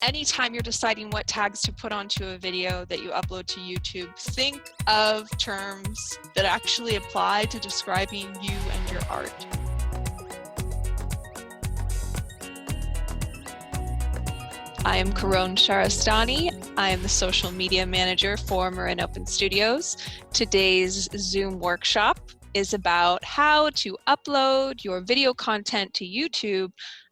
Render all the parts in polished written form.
Anytime you're deciding what tags to put onto a video that you upload to YouTube, think of terms that actually apply to describing you and your art. I am Caron Shahrestani. I am the social media manager for Marin Open Studios. Today's Zoom workshop is about how to upload your video content to YouTube,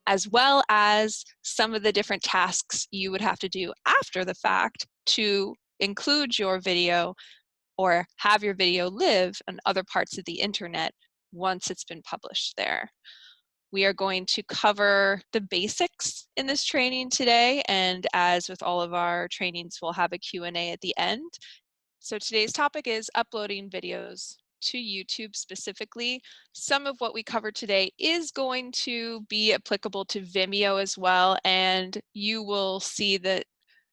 as well as some of the different tasks you would have to do after the fact to include your video or have your video live on other parts of the internet once it's been published there. We are going to cover the basics in this training today, and as with all of our trainings, we'll have a Q&A at the end. So today's topic is uploading videos to YouTube specifically. Some of what we covered today is going to be applicable to Vimeo as well, and you will see that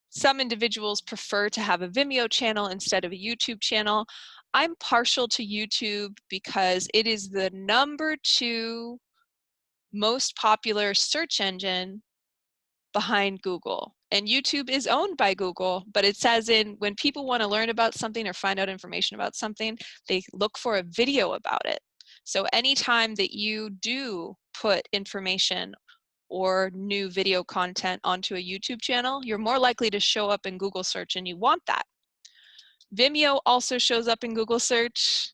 some individuals prefer to have a Vimeo channel instead of a YouTube channel. I'm partial to YouTube because it is the #2 most popular search engine behind Google. And YouTube is owned by Google, but it says when people want to learn about something or find out information about something, they look for a video about it. So anytime that you do put information or new video content onto a YouTube channel, you're more likely to show up in Google search, and you want that. Vimeo also shows up in Google search.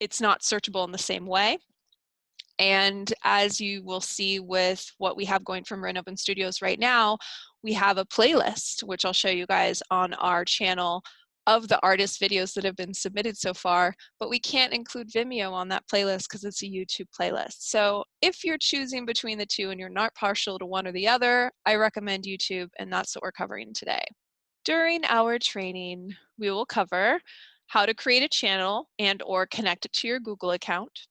It's not searchable in the same way. And as you will see with what we have going from Marin Open Studios right now, we have a playlist, which I'll show you guys on our channel, of the artist videos that have been submitted so far, but we can't include Vimeo on that playlist because it's a YouTube playlist. So if you're choosing between the two and you're not partial to one or the other, I recommend YouTube, and that's what we're covering today. During our training, we will cover how to create a channel and/or connect it to your Google account,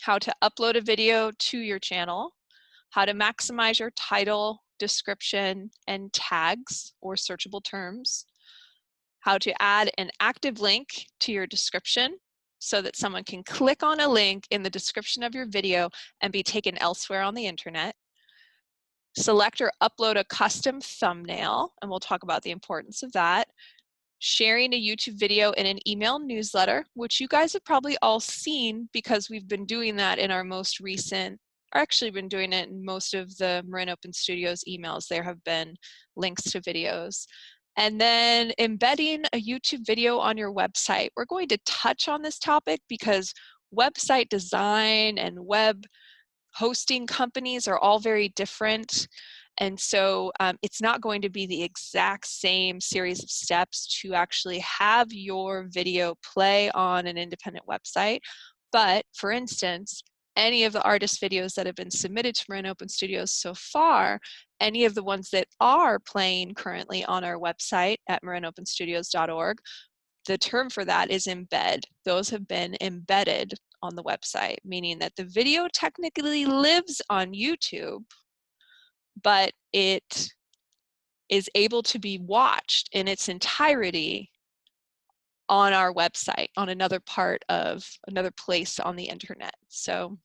how to upload a video to your channel, how to maximize your title, description, and tags or searchable terms, how to add an active link to your description so that someone can click on a link in the description of your video and be taken elsewhere on the internet, select or upload a custom thumbnail, and we'll talk about the importance of that, sharing a YouTube video in an email newsletter, which you guys have probably all seen because we've been doing that in our most recent, or actually been doing it in most of the Marin Open Studios emails. There have been links to videos. And then embedding a YouTube video on your website. We're going to touch on this topic because website design and web hosting companies are all very different. And so it's not going to be the exact same series of steps to actually have your video play on an independent website. But for instance, any of the artist videos that have been submitted to Marin Open Studios so far, any of the ones that are playing currently on our website at marinopenstudios.org, the term for that is embed. Those have been embedded on the website, meaning that the video technically lives on YouTube, but it is able to be watched in its entirety on our website, on another place on the internet. So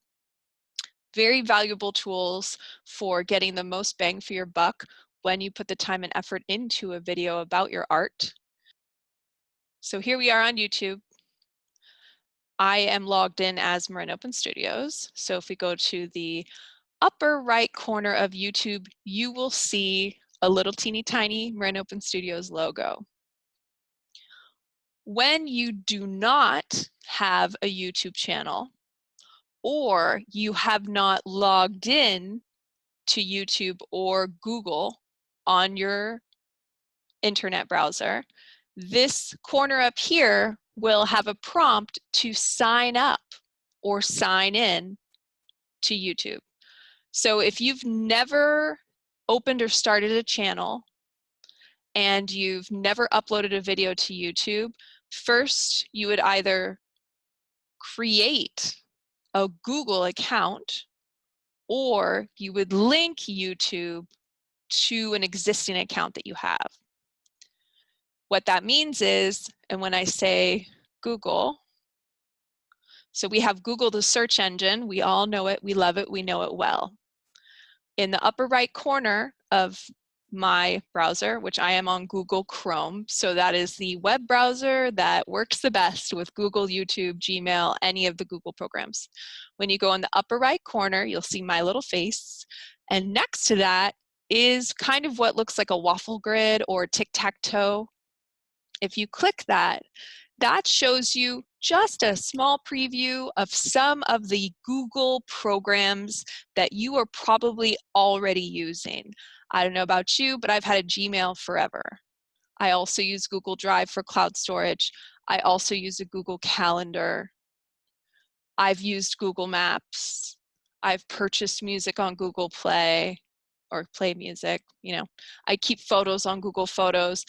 very valuable tools for getting the most bang for your buck when you put the time and effort into a video about your art. So here we are on YouTube. I am logged in as Marin Open Studios. So if we go to the upper right corner of YouTube, you will see a little teeny tiny Marin Open Studios logo. When you do not have a YouTube channel, or you have not logged in to YouTube or Google on your internet browser, this corner up here will have a prompt to sign up or sign in to YouTube. So if you've never opened or started a channel and you've never uploaded a video to YouTube, first you would either create a Google account or you would link YouTube to an existing account that you have. What that means is, and when I say Google, so we have Google, the search engine. We all know it, we love it, we know it well. In the upper right corner of my browser, which I am on Google Chrome. So that is the web browser that works the best with Google, YouTube, Gmail, any of the Google programs. When you go in the upper right corner, you'll see my little face. And next to that is kind of what looks like a waffle grid or tic-tac-toe. If you click that, that shows you just a small preview of some of the Google programs that you are probably already using. I don't know about you, but I've had a Gmail forever. I also use Google Drive for cloud storage. I also use a Google Calendar. I've used Google Maps. I've purchased music on Google Play or Play Music, you know. I keep photos on Google Photos.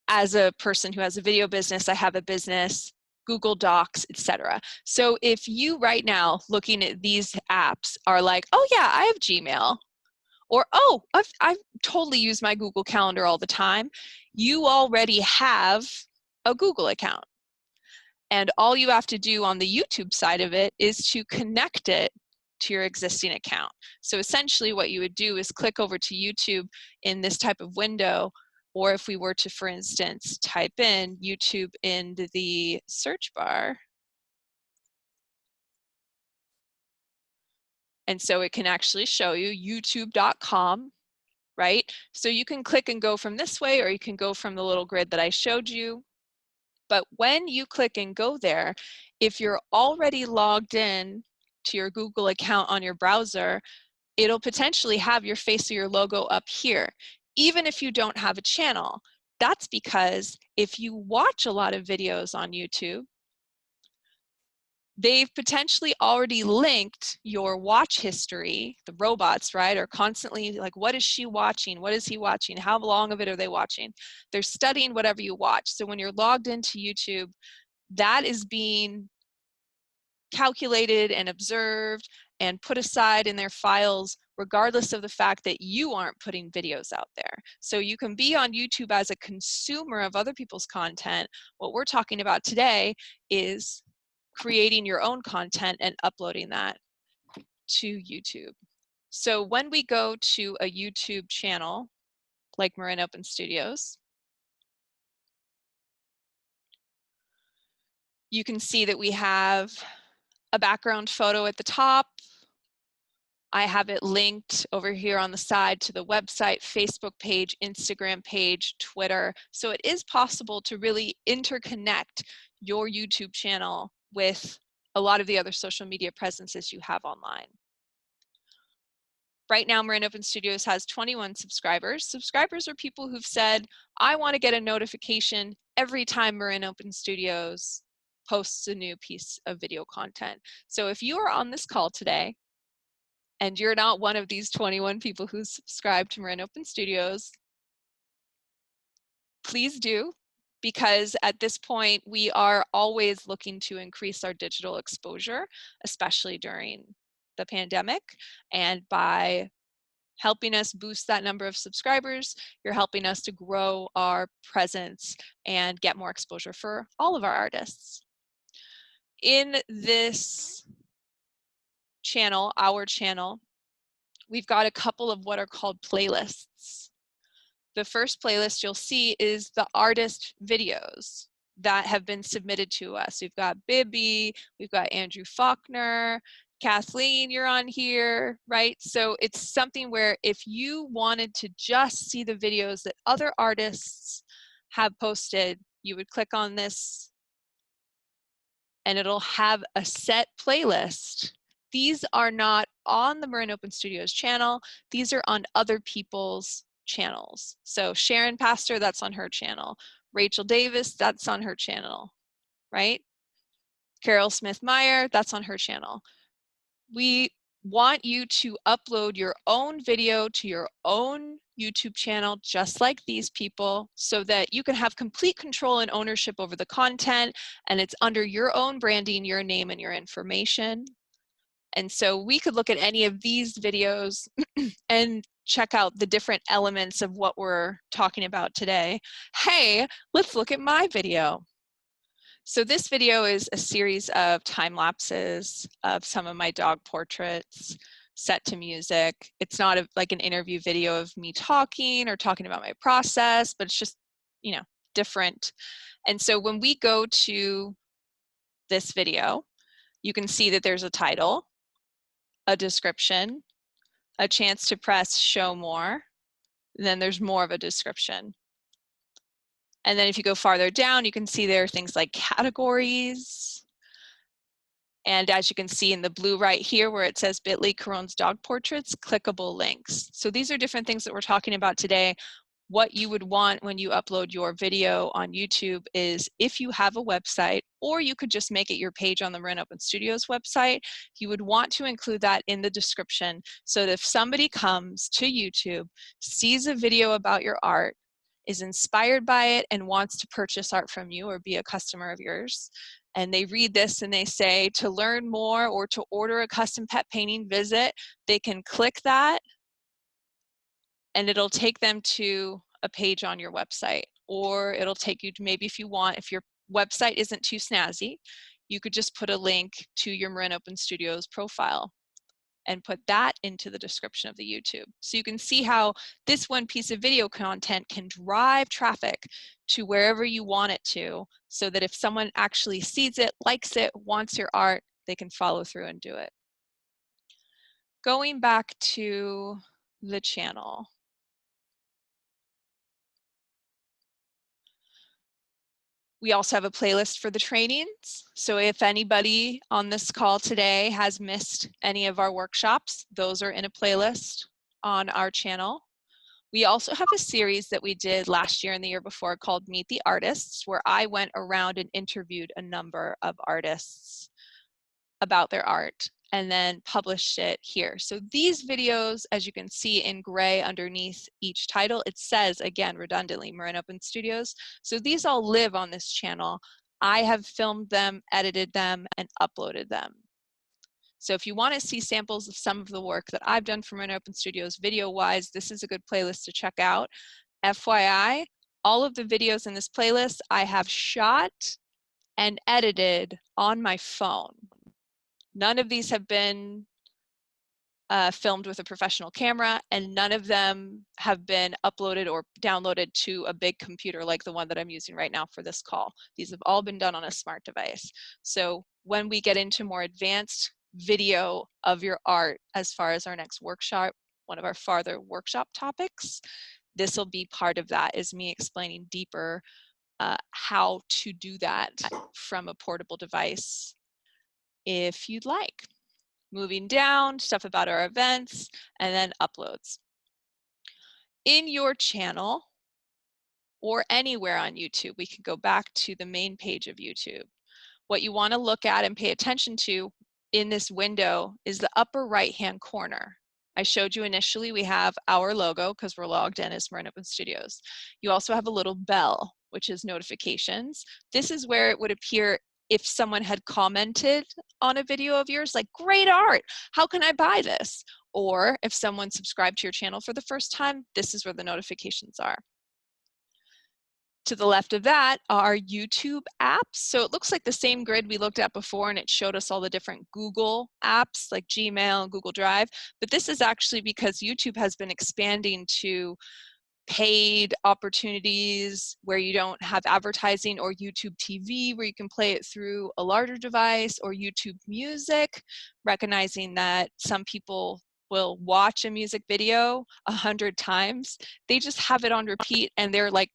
As a person who has a video business, I have a business, Google Docs, etc. So if you right now looking at these apps are like, oh yeah, I have Gmail, or oh, I've totally used my Google Calendar all the time, you already have a Google account. And all you have to do on the YouTube side of it is to connect it to your existing account. So essentially what you would do is click over to YouTube in this type of window, or if we were to, for instance, type in YouTube into the search bar, and so it can actually show you youtube.com, right? So you can click and go from this way, or you can go from the little grid that I showed you. But when you click and go there, if you're already logged in to your Google account on your browser, it'll potentially have your face or your logo up here, even if you don't have a channel. That's because if you watch a lot of videos on YouTube, they've potentially already linked your watch history. The robots, right, are constantly like, what is she watching? What is he watching? How long of it are they watching? They're studying whatever you watch. So when you're logged into YouTube, that is being calculated and observed and put aside in their files, regardless of the fact that you aren't putting videos out there. So you can be on YouTube as a consumer of other people's content. What we're talking about today is creating your own content and uploading that to YouTube. So when we go to a YouTube channel, like Marin Open Studios, you can see that we have a background photo at the top. I have it linked over here on the side to the website, Facebook page, Instagram page, Twitter. So it is possible to really interconnect your YouTube channel with a lot of the other social media presences you have online. Right now, Marin Open Studios has 21 subscribers. Subscribers are people who've said, I want to get a notification every time Marin Open Studios posts a new piece of video content. So if you are on this call today, and you're not one of these 21 people who subscribe to Marin Open Studios, please do, because at this point, we are always looking to increase our digital exposure, especially during the pandemic. And by helping us boost that number of subscribers, you're helping us to grow our presence and get more exposure for all of our artists. In this channel, our channel, we've got a couple of what are called playlists. The first playlist you'll see is the artist videos that have been submitted to us. We've got Bibby, we've got Andrew Faulkner, Kathleen, you're on here, right? So it's something where if you wanted to just see the videos that other artists have posted, you would click on this and it'll have a set playlist. These are not on the Marin Open Studios channel. These are on other people's channels. So Sharon Pastor, that's on her channel. Rachel Davis, that's on her channel, right? Carol Smith-Meyer, that's on her channel. We want you to upload your own video to your own YouTube channel, just like these people, so that you can have complete control and ownership over the content, and it's under your own branding, your name, and your information. And so we could look at any of these videos and check out the different elements of what we're talking about today. Hey, let's look at my video. So this video is a series of time lapses of some of my dog portraits. set to music. It's not like an interview video of me talking or talking about my process, but it's just, you know, different. And so when we go to this video, you can see that there's a title, a description, a chance to press show more, then there's more of a description. And then if you go farther down, you can see there are things like categories. And as you can see in the blue right here where it says bit.ly Caron's dog portraits, clickable links. So these are different things that we're talking about today. What you would want when you upload your video on YouTube is if you have a website, or you could just make it your page on the Marin Open Studios website, you would want to include that in the description so that if somebody comes to YouTube, sees a video about your art, is inspired by it and wants to purchase art from you or be a customer of yours, and they read this and they say to learn more or to order a custom pet painting visit, they can click that and it'll take them to a page on your website. Or it'll take you to, maybe if you want, if your website isn't too snazzy, you could just put a link to your Marin Open Studios profile and put that into the description of the YouTube. So you can see how this one piece of video content can drive traffic to wherever you want it to, so that if someone actually sees it, likes it, wants your art, they can follow through and do it. Going back to the channel. We also have a playlist for the trainings. So if anybody on this call today has missed any of our workshops, those are in a playlist on our channel. We also have a series that we did last year and the year before called Meet the Artists, where I went around and interviewed a number of artists about their art and then published it here. So these videos, as you can see in gray underneath each title, it says, again, redundantly, Marin Open Studios. So these all live on this channel. I have filmed them, edited them, and uploaded them. So if you want to see samples of some of the work that I've done for Marin Open Studios video-wise, this is a good playlist to check out. FYI, all of the videos in this playlist I have shot and edited on my phone. None of these have been filmed with a professional camera, and none of them have been uploaded or downloaded to a big computer like the one that I'm using right now for this call. These have all been done on a smart device. So when we get into more advanced video of your art as far as our next workshop, one of our farther workshop topics, this will be part of that, is me explaining deeper how to do that from a portable device if you'd like. Moving down, stuff about our events, and then uploads. In your channel or anywhere on YouTube, we can go back to the main page of YouTube. What you want to look at and pay attention to in this window is the upper right-hand corner. I showed you initially we have our logo because we're logged in as Marin Open Studios. You also have a little bell, which is notifications. This is where it would appear if someone had commented on a video of yours, like, great art, how can I buy this? Or if someone subscribed to your channel for the first time, this is where the notifications are. To the left of that are YouTube apps. So it looks like the same grid we looked at before, and it showed us all the different Google apps like Gmail and Google Drive. But this is actually because YouTube has been expanding to paid opportunities where you don't have advertising, or YouTube TV where you can play it through a larger device, or YouTube Music, recognizing that some people will watch a music video 100 times. They just have it on repeat and they're like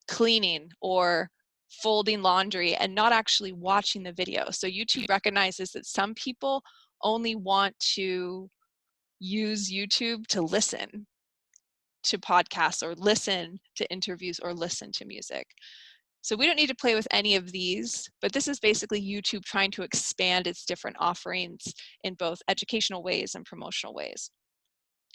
cleaning or folding laundry and not actually watching the video. So YouTube recognizes that some people only want to use YouTube to listen to podcasts or listen to interviews or listen to music. So we don't need to play with any of these, but this is basically YouTube trying to expand its different offerings in both educational ways and promotional ways.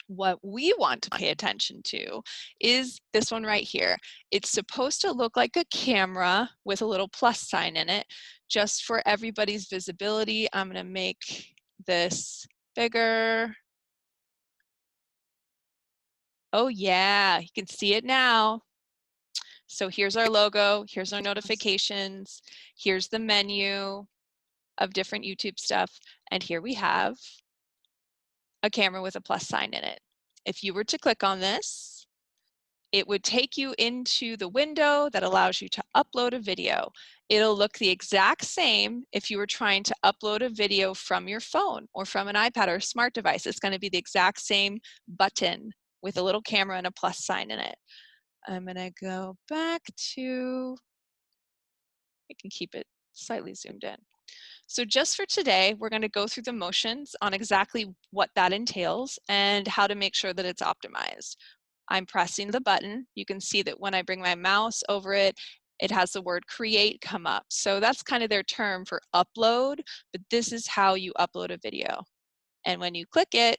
What we want to pay attention to is this one right here. It's supposed to look like a camera with a little plus sign in it, just for everybody's visibility. I'm going to make this bigger. Oh yeah, you can see it now. So here's our logo, here's our notifications, here's the menu of different YouTube stuff, and here we have a camera with a plus sign in it. If you were to click on this, it would take you into the window that allows you to upload a video. It'll look the exact same if you were trying to upload a video from your phone or from an iPad or a smart device. It's going to be the exact same button with a little camera and a plus sign in it. I'm going to go back to, I can keep it slightly zoomed in. So just for today, we're going to go through the motions on exactly what that entails and how to make sure that it's optimized. I'm pressing the button. You can see that when I bring my mouse over it, it has the word create come up. So that's kind of their term for upload, but this is how you upload a video. And when you click it,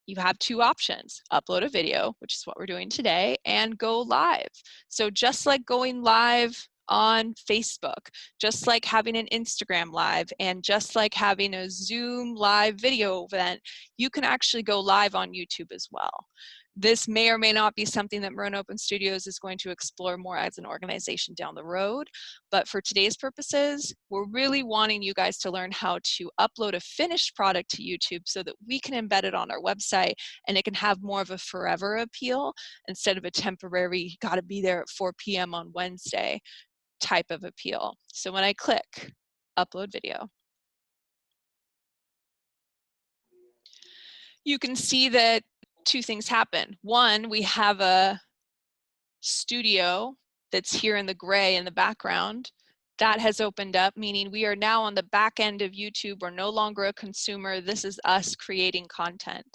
you have two options: upload a video, which is what we're doing today, and go live. So just like going live on Facebook, just like having an Instagram live, and just like having a Zoom live video event, you can actually go live on YouTube as well. This may or may not be something that Marin Open Studios is going to explore more as an organization down the road, but for today's purposes, we're really wanting you guys to learn how to upload a finished product to YouTube so that we can embed it on our website and it can have more of a forever appeal instead of a temporary, gotta be there at 4 p.m. on Wednesday type of appeal. So when I click upload video, you can see that two things happen. One, we have a studio that's here in the gray in the background. That has opened up, meaning we are now on the back end of YouTube. We're no longer a consumer. This is us creating content.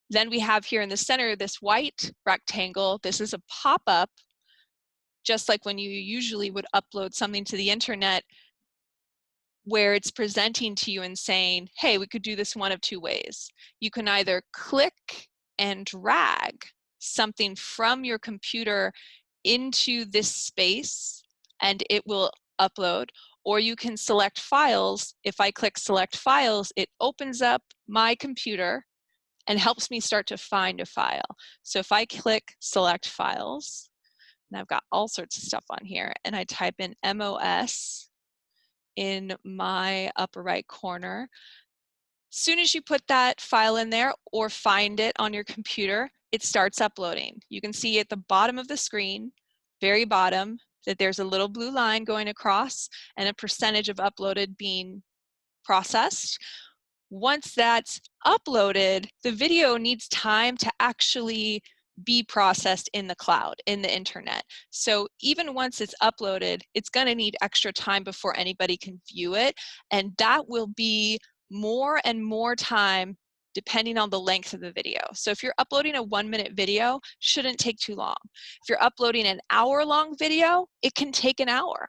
Then we have here in the center this white rectangle. This is a pop-up, just like when you usually would upload something to the internet, where it's presenting to you and saying, hey, we could do this one of two ways. You can either click and drag something from your computer into this space and it will upload, or you can select files. If I click select files, it opens up my computer and helps me start to find a file. So if I click select files, and I've got all sorts of stuff on here, and I type in MOS in my upper right corner, as soon as you put that file in there or find it on your computer, it starts uploading. You can see at the bottom of the screen, very bottom, that there's a little blue line going across and a percentage of uploaded being processed. Once that's uploaded, the video needs time to actually be processed in the cloud, in the internet. So even once it's uploaded, it's going to need extra time before anybody can view it. And that will be more and more time depending on the length of the video. So if you're uploading a 1-minute video, shouldn't take too long. If you're uploading an hour-long video, it can take an hour.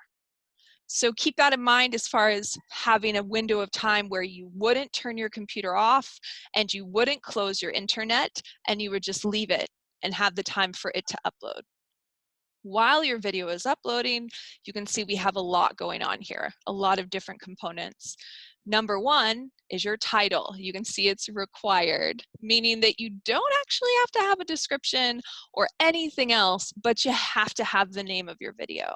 So keep that in mind as far as having a window of time where you wouldn't turn your computer off and you wouldn't close your internet and you would just leave it and have the time for it to upload. While your video is uploading, you can see we have a lot going on here, a lot of different components. Number one is your title. You can see it's required, meaning that you don't actually have to have a description or anything else, but you have to have the name of your video.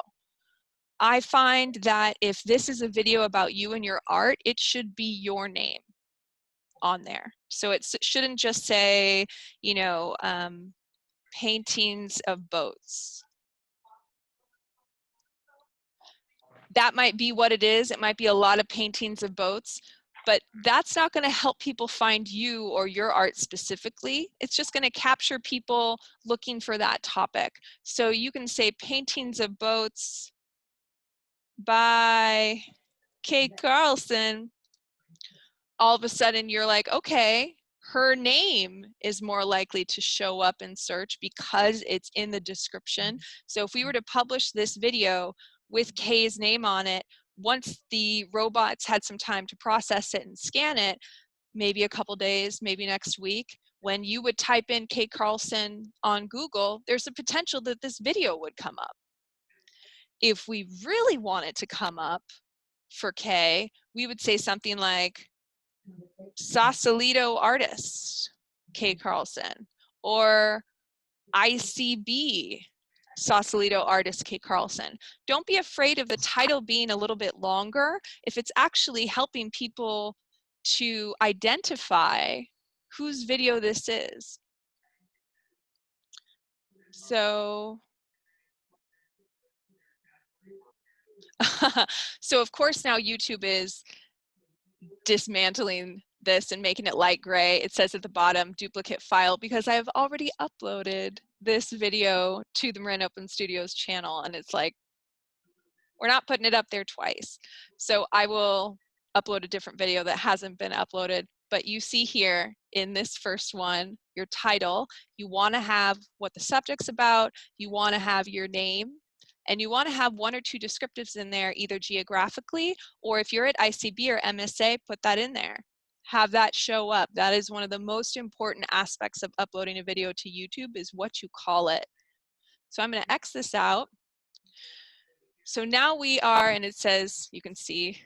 I find that if this is a video about you and your art, it should be your name on there. So it shouldn't just say, you know, paintings of boats. That might be what it is. It might be a lot of paintings of boats, but that's not going to help people find you or your art specifically. It's just going to capture people looking for that topic. So you can say paintings of boats by Kay Carlson. All of a sudden you're like, okay, her name is more likely to show up in search because it's in the description. So if we were to publish this video with Kay's name on it, once the robots had some time to process it and scan it, maybe a couple days, maybe next week, when you would type in Kay Carlson on Google, there's a potential that this video would come up. If we really want it to come up for Kay, we would say something like Sausalito artist, Kay Carlson, or ICB, Sausalito artist, Kay Carlson. Don't be afraid of the title being a little bit longer if it's actually helping people to identify whose video this is. So, so of course now YouTube is dismantling this and making it light gray. It says at the bottom, duplicate file, because I've already uploaded this video to the Marin Open Studios channel, and it's like, we're not putting it up there twice. So I will upload a different video that hasn't been uploaded. But you see here in this first one, your title, you want to have what the subject's about, you want to have your name, and you want to have 1 or 2 descriptives in there, either geographically, or if you're at ICB or MSA, put that in there. Have that show up. That is one of the most important aspects of uploading a video to YouTube, is what you call it. So I'm going to X this out. So now we are, and it says, you can see,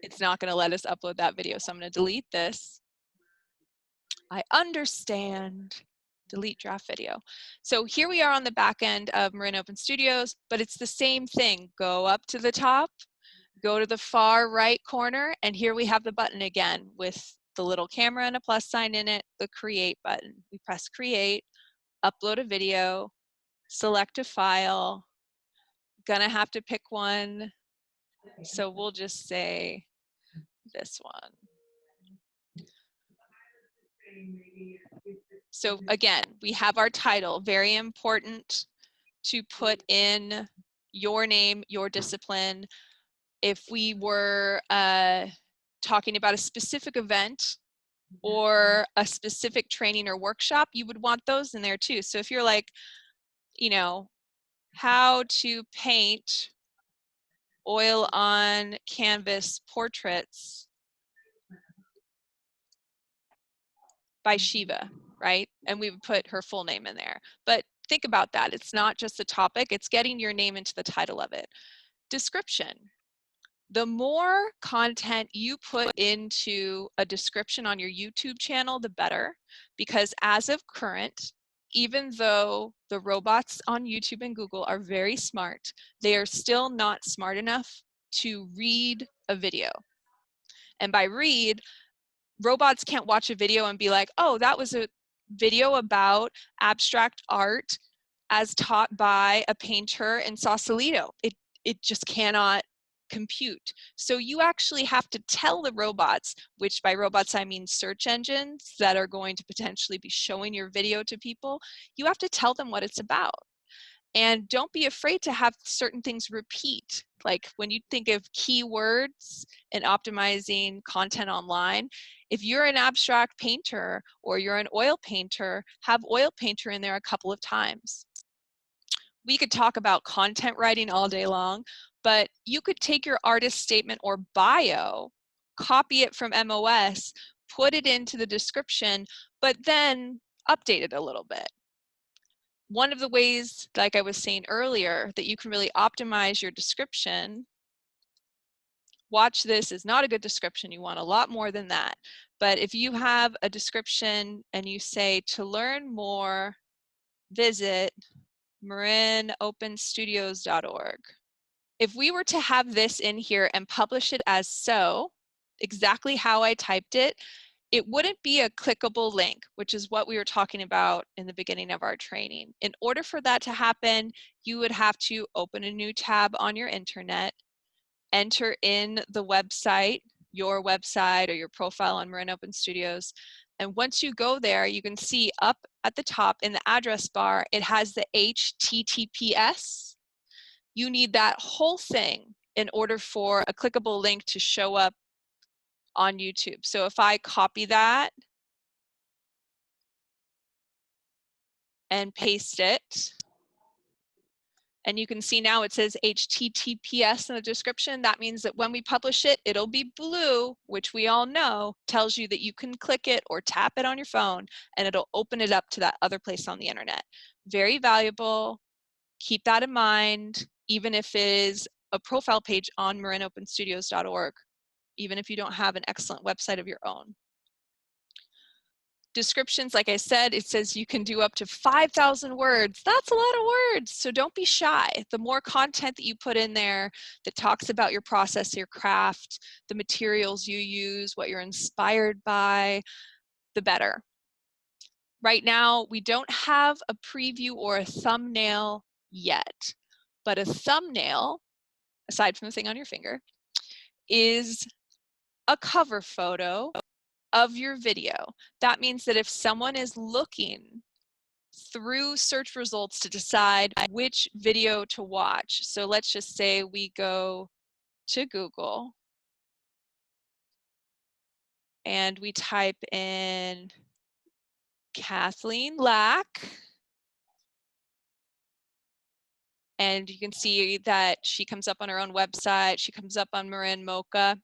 it's not going to let us upload that video. So I'm going to delete this. I understand. Delete draft video. So here we are on the back end of Marin Open Studios, but it's the same thing. Go up to the top, go to the far right corner, and here we have the button again with the little camera and a plus sign in it, the create button. We press create, upload a video, select a file. Gonna have to pick one. So we'll just say this one. So again, we have our title, very important to put in your name, your discipline. If we were talking about a specific event or a specific training or workshop, you would want those in there too. So if you're like, you know, how to paint oil on canvas portraits by Shiva, right? And we would put her full name in there. But think about that. It's not just the topic, it's getting your name into the title of it. Description. The more content you put into a description on your YouTube channel, the better, because as of current, even though the robots on YouTube and Google are very smart, they are still not smart enough to read a video. And by read, robots can't watch a video and be like, oh, that was a video about abstract art as taught by a painter in Sausalito. It just cannot compute. So you actually have to tell the robots, which by robots I mean search engines that are going to potentially be showing your video to people, you have to tell them what it's about. And don't be afraid to have certain things repeat. Like when you think of keywords and optimizing content online, if you're an abstract painter or you're an oil painter, have oil painter in there a couple of times. We could talk about content writing all day long, but you could take your artist statement or bio, copy it from MOS, put it into the description, but then update it a little bit. One of the ways, like I was saying earlier, that you can really optimize your description, watch this, is not a good description. You want a lot more than that. But if you have a description and you say, to learn more, visit marinopenstudios.org. If we were to have this in here and publish it as so, exactly how I typed it, it wouldn't be a clickable link, which is what we were talking about in the beginning of our training. In order for that to happen, you would have to open a new tab on your internet, enter in the website, your website or your profile on Marin Open Studios. And once you go there, you can see up at the top in the address bar, it has the HTTPS. You need that whole thing in order for a clickable link to show up on YouTube. So if I copy that and paste it, and you can see now it says HTTPS in the description. That means that when we publish it, it'll be blue, which we all know tells you that you can click it or tap it on your phone and it'll open it up to that other place on the internet. Very valuable. Keep that in mind, even if it is a profile page on marinopenstudios.org, even if you don't have an excellent website of your own. Descriptions, like I said, it says you can do up to 5,000 words. That's a lot of words, so don't be shy. The more content that you put in there that talks about your process, your craft, the materials you use, what you're inspired by, the better. Right now, we don't have a preview or a thumbnail yet, but a thumbnail, aside from the thing on your finger, is a cover photo of your video. That means that if someone is looking through search results to decide which video to watch, so let's just say we go to Google and we type in Kathleen Lack, and you can see that she comes up on her own website, she comes up on Marin Mocha.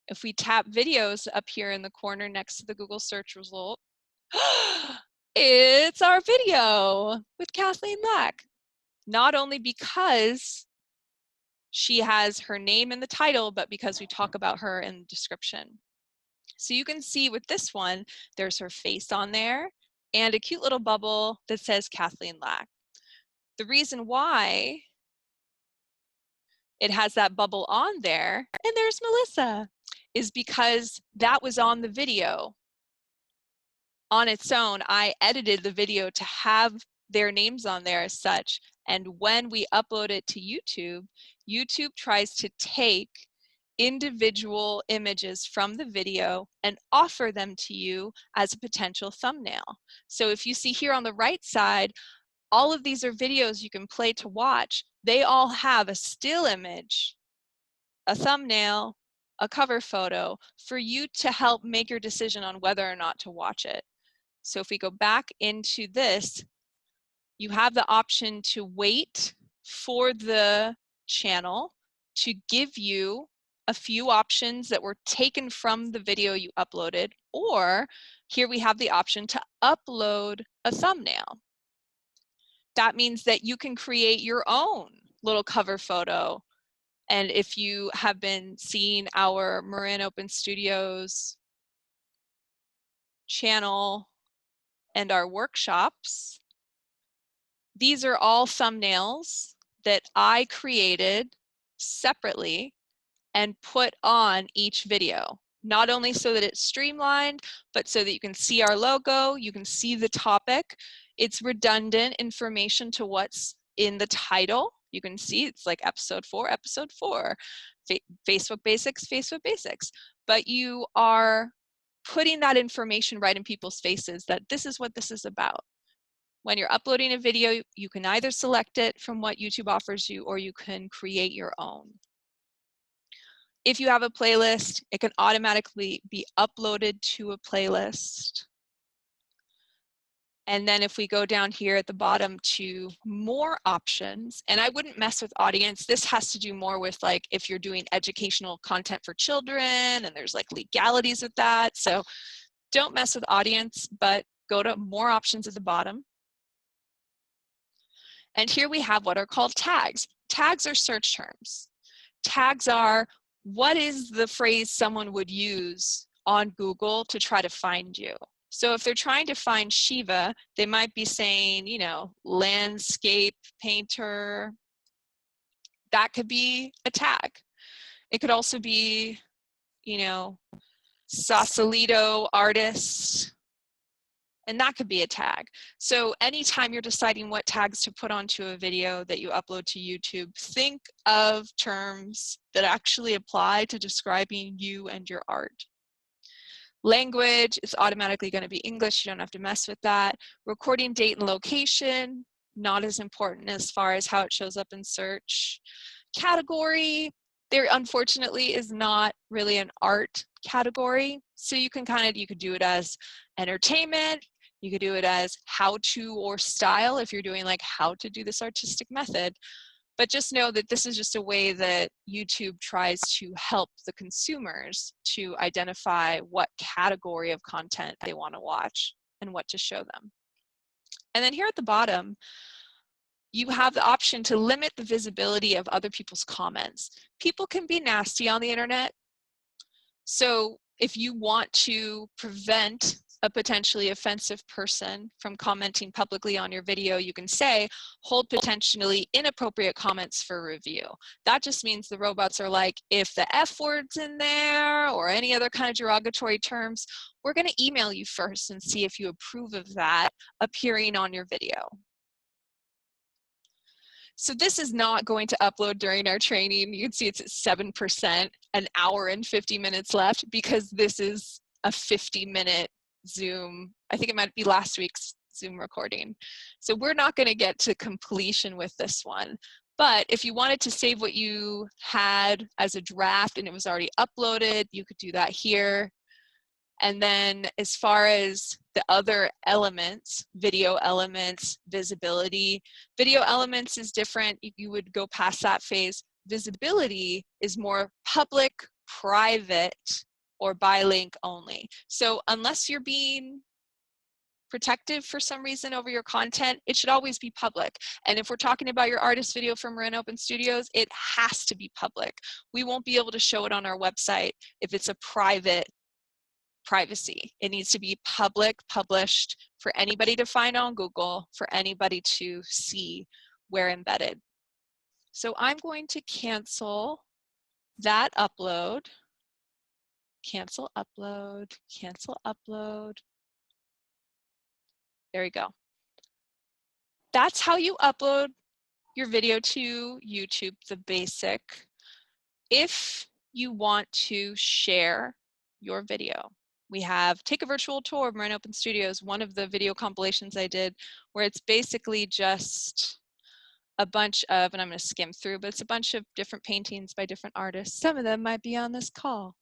If we tap videos up here in the corner next to the Google search result, it's our video with Kathleen Lack. Not only because she has her name in the title, but because we talk about her in the description. So you can see with this one, there's her face on there and a cute little bubble that says Kathleen Lack. The reason why it has that bubble on there, and there's Melissa, is because that was on the video. On its own, I edited the video to have their names on there as such, and when we upload it to YouTube, YouTube tries to take individual images from the video and offer them to you as a potential thumbnail. So if you see here on the right side, all of these are videos you can play to watch. They all have a still image, a thumbnail, a cover photo for you to help make your decision on whether or not to watch it. So if we go back into this, you have the option to wait for the channel to give you a few options that were taken from the video you uploaded, or here we have the option to upload a thumbnail. That means that you can create your own little cover photo. And if you have been seeing our Marin Open Studios channel and our workshops, these are all thumbnails that I created separately and put on each video. Not only so that it's streamlined, but so that you can see our logo, you can see the topic. It's redundant information to what's in the title. You can see it's like episode 4, Facebook Basics. But you are putting that information right in people's faces that this is what this is about. When you're uploading a video, you can either select it from what YouTube offers you, or you can create your own. If you have a playlist, it can automatically be uploaded to a playlist. And then if we go down here at the bottom to more options, and I wouldn't mess with audience. This has to do more with like if you're doing educational content for children and there's like legalities with that. So don't mess with audience, but go to more options at the bottom. And here we have what are called tags. Tags are search terms. Tags are, what is the phrase someone would use on Google to try to find you? So if they're trying to find Shiva, they might be saying, you know, landscape painter. That could be a tag. It could also be, you know, Sausalito artist. And that could be a tag. So anytime you're deciding what tags to put onto a video that you upload to YouTube, think of terms that actually apply to describing you and your art. Language is automatically going to be English. You don't have to mess with that. Recording date and location, not as important as far as how it shows up in search. Category, there unfortunately is not really an art category. So you can you could do it as entertainment. You could do it as how to or style if you're doing like how to do this artistic method. But just know that this is just a way that YouTube tries to help the consumers to identify what category of content they want to watch and what to show them. And then here at the bottom, you have the option to limit the visibility of other people's comments. People can be nasty on the internet. So if you want to prevent a potentially offensive person from commenting publicly on your video, you can say, hold potentially inappropriate comments for review. That just means the robots are like, if the F word's in there or any other kind of derogatory terms, we're going to email you first and see if you approve of that appearing on your video. So this is not going to upload during our training. You can see it's at 7%, an hour and 50 minutes left, because this is a 50-minute Zoom. I think it might be last week's Zoom recording. So we're not going to get to completion with this one. But if you wanted to save what you had as a draft and it was already uploaded, you could do that here. And then as far as the other elements, video elements, visibility, video elements is different. You would go past that phase. Visibility is more public, private, or by link only. So unless you're being protective for some reason over your content, it should always be public. And if we're talking about your artist video from Marin Open Studios, it has to be public. We won't be able to show it on our website if it's a private privacy. It needs to be public, published for anybody to find on Google, for anybody to see where embedded. So I'm going to cancel that upload, cancel upload, cancel upload. There we go. That's how you upload your video to YouTube, the basic. If you want to share your video, we have Take a Virtual Tour of Marin Open Studios, one of the video compilations I did, where it's basically just a bunch of, and I'm going to skim through, but it's a bunch of different paintings by different artists. Some of them might be on this call.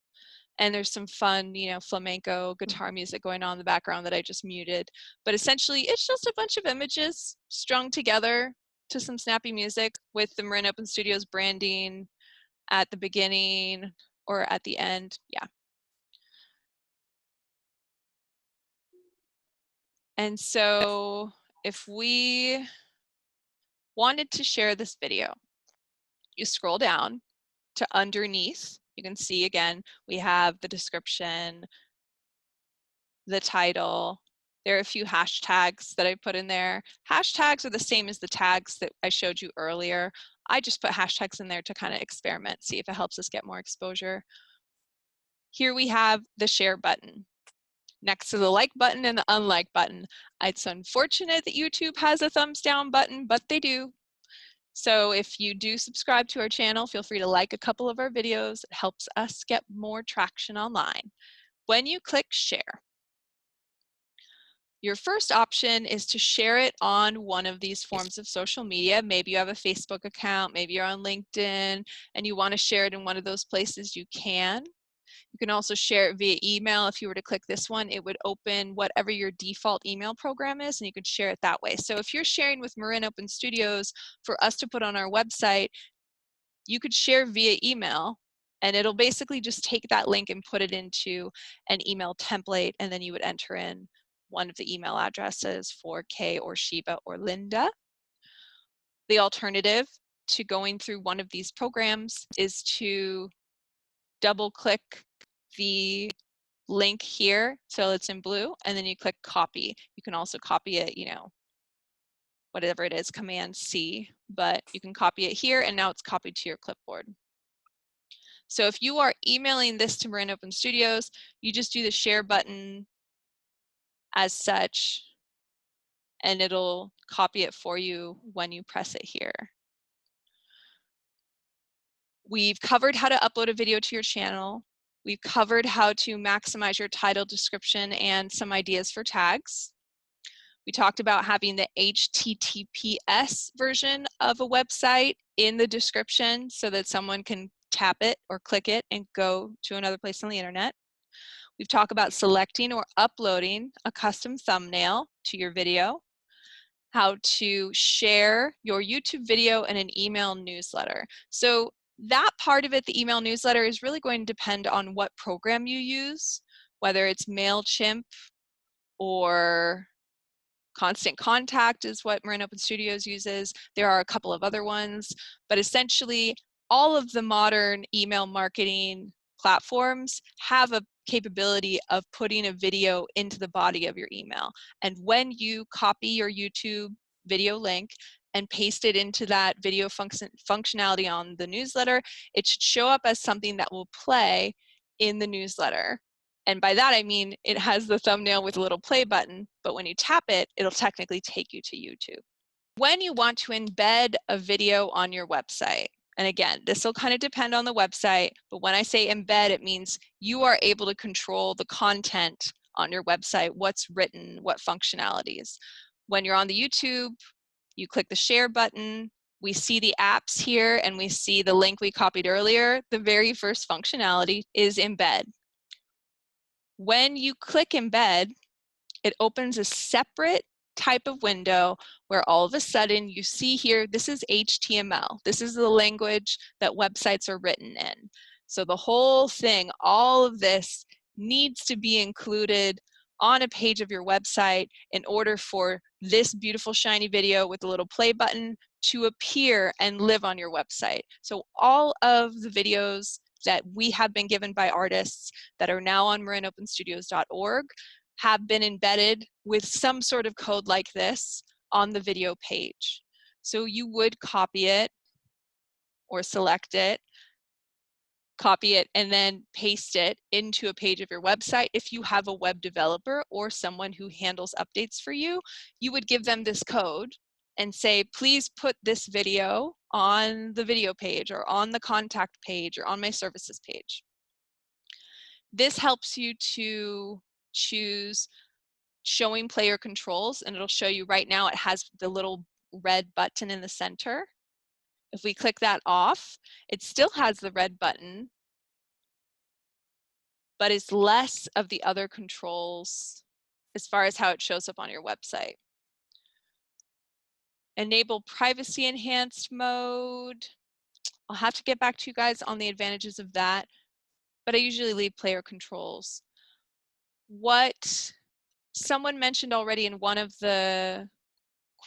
And there's some fun, you know, flamenco guitar music going on in the background that I just muted. But essentially, it's just a bunch of images strung together to some snappy music with the Marin Open Studios branding at the beginning or at the end. Yeah. And so if we wanted to share this video, you scroll down to underneath. You can see again, we have the description, the title. There are a few hashtags that I put in there. Hashtags are the same as the tags that I showed you earlier. I just put hashtags in there to kind of experiment, see if it helps us get more exposure. Here we have the share button next to the like button and the unlike button. It's unfortunate that YouTube has a thumbs down button, but they do. So if you do subscribe to our channel, feel free to like a couple of our videos. It helps us get more traction online. When you click share, your first option is to share it on one of these forms of social media. Maybe you have a Facebook account, maybe you're on LinkedIn, and you want to share it in one of those places, you can. You can also share it via email. If you were to click this one, it would open whatever your default email program is, and you could share it that way. So if you're sharing with Marin Open Studios for us to put on our website, you could share via email, and it'll basically just take that link and put it into an email template, and then you would enter in one of the email addresses for Kay or Sheba or Linda. The alternative to going through one of these programs is to double click the link here, so it's in blue, and then you click copy. You can also copy it, you know, whatever it is, Command C, but you can copy it here, and now it's copied to your clipboard. So if you are emailing this to Marin Open Studios, you just do the share button as such, and it'll copy it for you when you press it here. We've covered how to upload a video to your channel. We've covered how to maximize your title, description, and some ideas for tags. We talked about having the HTTPS version of a website in the description so that someone can tap it or click it and go to another place on the internet. We've talked about selecting or uploading a custom thumbnail to your video, how to share your YouTube video in an email newsletter. So that part of it, the email newsletter, is really going to depend on what program you use, whether it's MailChimp or Constant Contact is what Marin Open Studios uses. There are a couple of other ones, but essentially all of the modern email marketing platforms have a capability of putting a video into the body of your email. And when you copy your YouTube video link and paste it into that video functionality on the newsletter, it should show up as something that will play in the newsletter. And by that, I mean, it has the thumbnail with a little play button, but when you tap it, it'll technically take you to YouTube. When you want to embed a video on your website, and again, this will kind of depend on the website, but when I say embed, it means you are able to control the content on your website, what's written, what functionalities. When you're on the YouTube, you click the share button, we see the apps here, and we see the link we copied earlier. The very first functionality is embed. When you click embed, it opens a separate type of window where all of a sudden you see here, this is HTML. This is the language that websites are written in. So the whole thing, all of this needs to be included on a page of your website in order for this beautiful shiny video with the little play button to appear and live on your website. So all of the videos that we have been given by artists that are now on marinopenstudios.org have been embedded with some sort of code like this on the video page. So you would copy it or select it, copy it, and then paste it into a page of your website. If you have a web developer or someone who handles updates for you, you would give them this code and say, please put this video on the video page or on the contact page or on my services page. This helps you to choose showing player controls, and it'll show you right now it has the little red button in the center. If we click that off, it still has the red button, but it's less of the other controls as far as how it shows up on your website. Enable privacy enhanced mode. I'll have to get back to you guys on the advantages of that, but I usually leave player controls. What someone mentioned already in one of the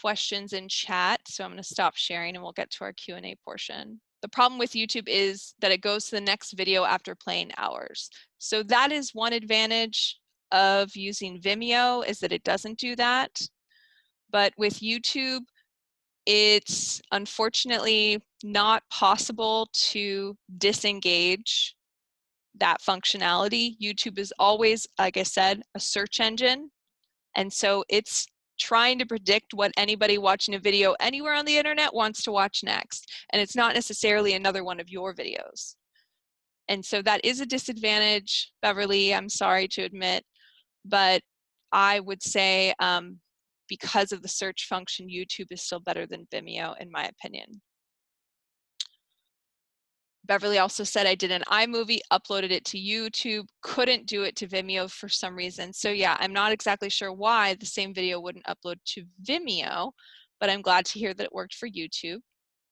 questions in chat, so I'm going to stop sharing and we'll get to our Q&A portion. The problem with YouTube is that it goes to the next video after playing hours. So that is one advantage of using Vimeo, is that it doesn't do that. But with YouTube, it's unfortunately not possible to disengage that functionality. YouTube is always, like I said, a search engine. And so it's trying to predict what anybody watching a video anywhere on the internet wants to watch next. And it's not necessarily another one of your videos. And so that is a disadvantage, Beverly, I'm sorry to admit, but I would say because of the search function, YouTube is still better than Vimeo, in my opinion. Beverly also said, I did an iMovie, uploaded it to YouTube, couldn't do it to Vimeo for some reason. So yeah, I'm not exactly sure why the same video wouldn't upload to Vimeo, but I'm glad to hear that it worked for YouTube.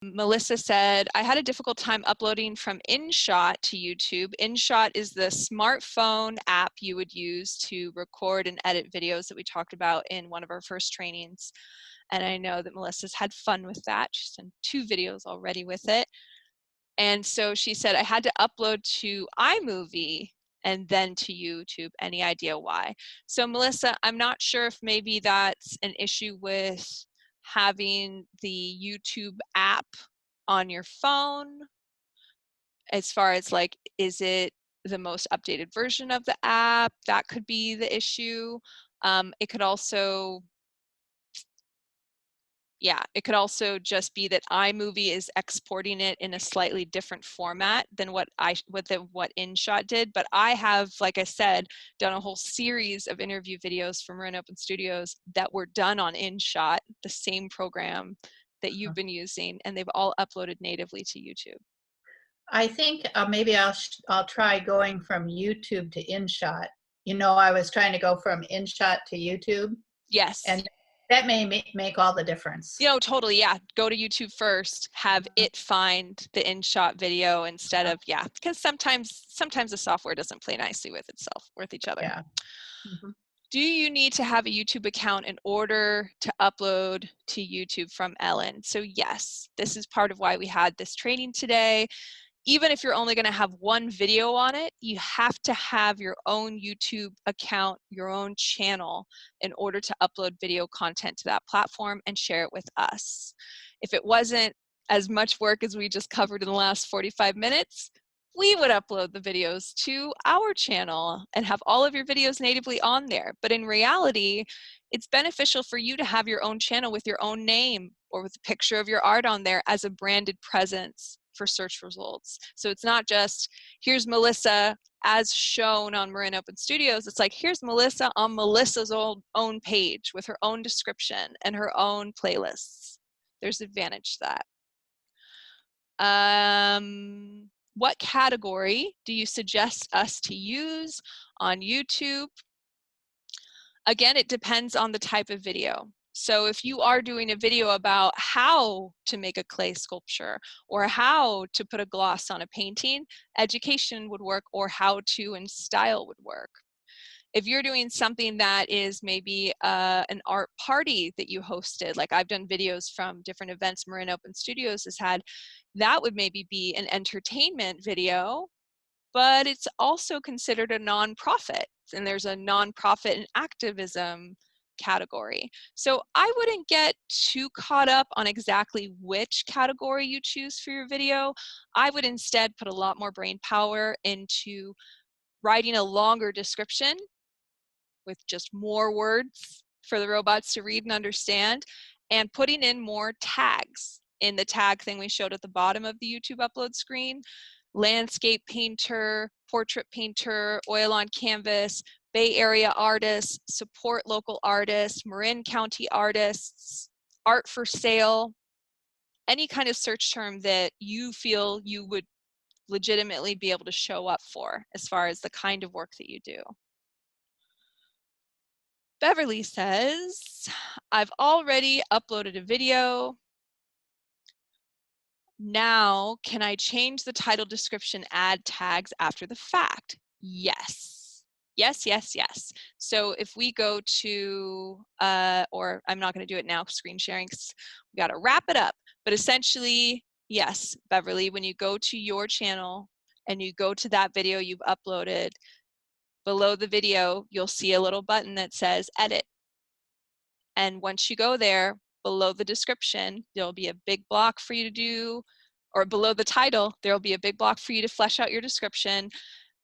Melissa said, I had a difficult time uploading from InShot to YouTube. InShot is the smartphone app you would use to record and edit videos that we talked about in one of our first trainings. And I know that Melissa's had fun with that. She's done 2 videos already with it. And so she said, I had to upload to iMovie and then to YouTube. Any idea why? So Melissa, I'm not sure if maybe that's an issue with having the YouTube app on your phone, as far as like, is it the most updated version of the app? That could be the issue. It could also, yeah, it could also just be that iMovie is exporting it in a slightly different format than what InShot did. But I have, like I said, done a whole series of interview videos from Marin Open Studios that were done on InShot, the same program that you've been using, and they've all uploaded natively to YouTube. I think maybe I'll try going from YouTube to InShot. You know, I was trying to go from InShot to YouTube. Yes. And that may make all the difference. You know, totally, yeah. Go to YouTube first, have it find the InShot video instead of, yeah, because sometimes the software doesn't play nicely with itself, with each other. Yeah. Do you need to have a YouTube account in order to upload to YouTube from Ellen? So yes, this is part of why we had this training today. even if you're only going to have one video on it, you have to have your own YouTube account, your own channel, in order to upload video content to that platform and share it with us. If it wasn't as much work as we just covered in the last 45 minutes, we would upload the videos to our channel and have all of your videos natively on there. But in reality, it's beneficial for you to have your own channel with your own name or with a picture of your art on there as a branded presence for search results. So it's not just, here's Melissa as shown on Marin Open Studios. It's like, here's Melissa on Melissa's own page with her own description and her own playlists. There's advantage to that. What category do you suggest us to use on YouTube? Again, it depends on the type of video. So if you are doing a video about how to make a clay sculpture or how to put a gloss on a painting, education would work, or how to and style would work. If you're doing something that is maybe an art party that you hosted, like I've done videos from different events Marin Open Studios has had, that would maybe be an entertainment video, but it's also considered a nonprofit, and there's a nonprofit and activism category. So I wouldn't get too caught up on exactly which category you choose for your video. I would instead put a lot more brain power into writing a longer description with just more words for the robots to read and understand, and putting in more tags in the tag thing we showed at the bottom of the YouTube upload screen. Landscape painter, portrait painter, oil on canvas, Bay Area artists, support local artists, Marin County artists, art for sale, any kind of search term that you feel you would legitimately be able to show up for as far as the kind of work that you do. Beverly says, I've already uploaded a video. Now, can I change the title, description, add tags after the fact? Yes. Yes, yes, yes. So if we go to, or I'm not going to do it now, screen sharing, we got to wrap it up. But essentially, yes, Beverly, when you go to your channel and you go to that video you've uploaded, below the video, you'll see a little button that says edit. And once you go there, below the description, there'll be a big block for you to do, or below the title, there'll be a big block for you to flesh out your description.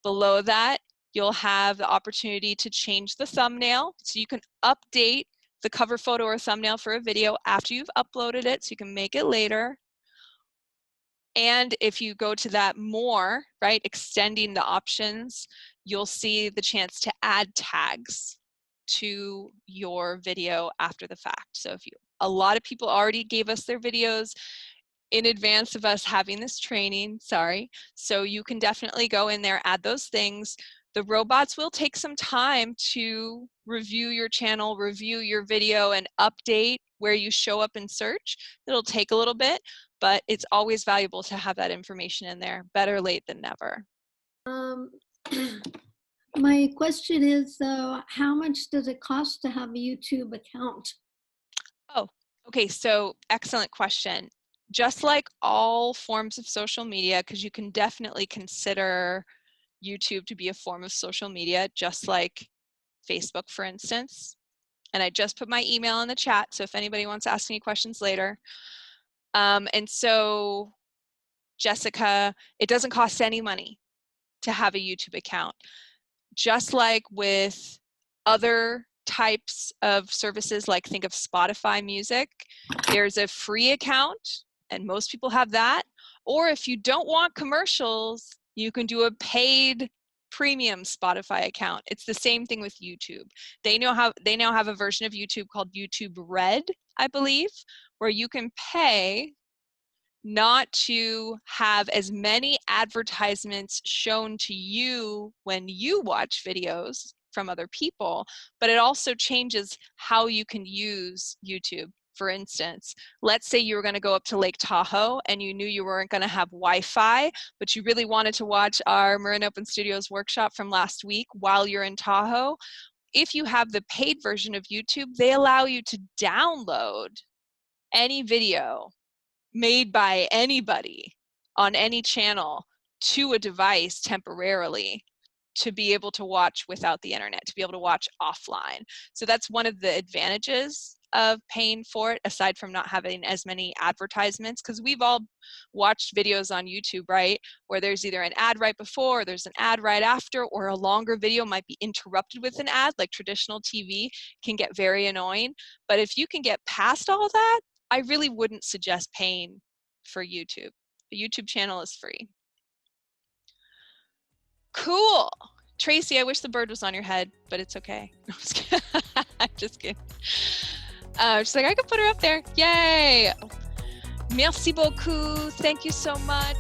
Below that, you'll have the opportunity to change the thumbnail. So you can update the cover photo or thumbnail for a video after you've uploaded it, so you can make it later. And if you go to that more, right, extending the options, you'll see the chance to add tags to your video after the fact. So if you, a lot of people already gave us their videos in advance of us having this training, sorry. So you can definitely go in there, add those things. The robots will take some time to review your channel, review your video, and update where you show up in search. It'll take a little bit, but it's always valuable to have that information in there. Better late than never. My question is, how much does it cost to have a YouTube account? Oh, okay, so excellent question. Just like all forms of social media, because you can definitely consider YouTube to be a form of social media, just like Facebook, for instance. And I just put my email in the chat, so if anybody wants to ask any questions later. And so, Jessica, it doesn't cost any money to have a YouTube account. Just like with other types of services, like think of Spotify Music, there's a free account, and most people have that. Or if you don't want commercials, you can do a paid premium Spotify account. It's the same thing with YouTube. They now have a version of YouTube called YouTube Red, I believe, where you can pay not to have as many advertisements shown to you when you watch videos from other people, but it also changes how you can use YouTube. For instance, let's say you were going to go up to Lake Tahoe and you knew you weren't going to have Wi-Fi, but you really wanted to watch our Marin Open Studios workshop from last week while you're in Tahoe. If you have the paid version of YouTube, they allow you to download any video made by anybody on any channel to a device temporarily to be able to watch without the internet, to be able to watch offline. So that's one of the advantages of paying for it, aside from not having as many advertisements, because we've all watched videos on YouTube, right, where there's either an ad right before, or there's an ad right after, or a longer video might be interrupted with an ad. Like traditional TV can get very annoying. But if you can get past all that, I really wouldn't suggest paying for YouTube. The YouTube channel is free. Cool. Tracy, I wish the bird was on your head, but it's okay. I'm just kidding. I'm just kidding. She's like, I could put her up there. Yay. Merci beaucoup. Thank you so much.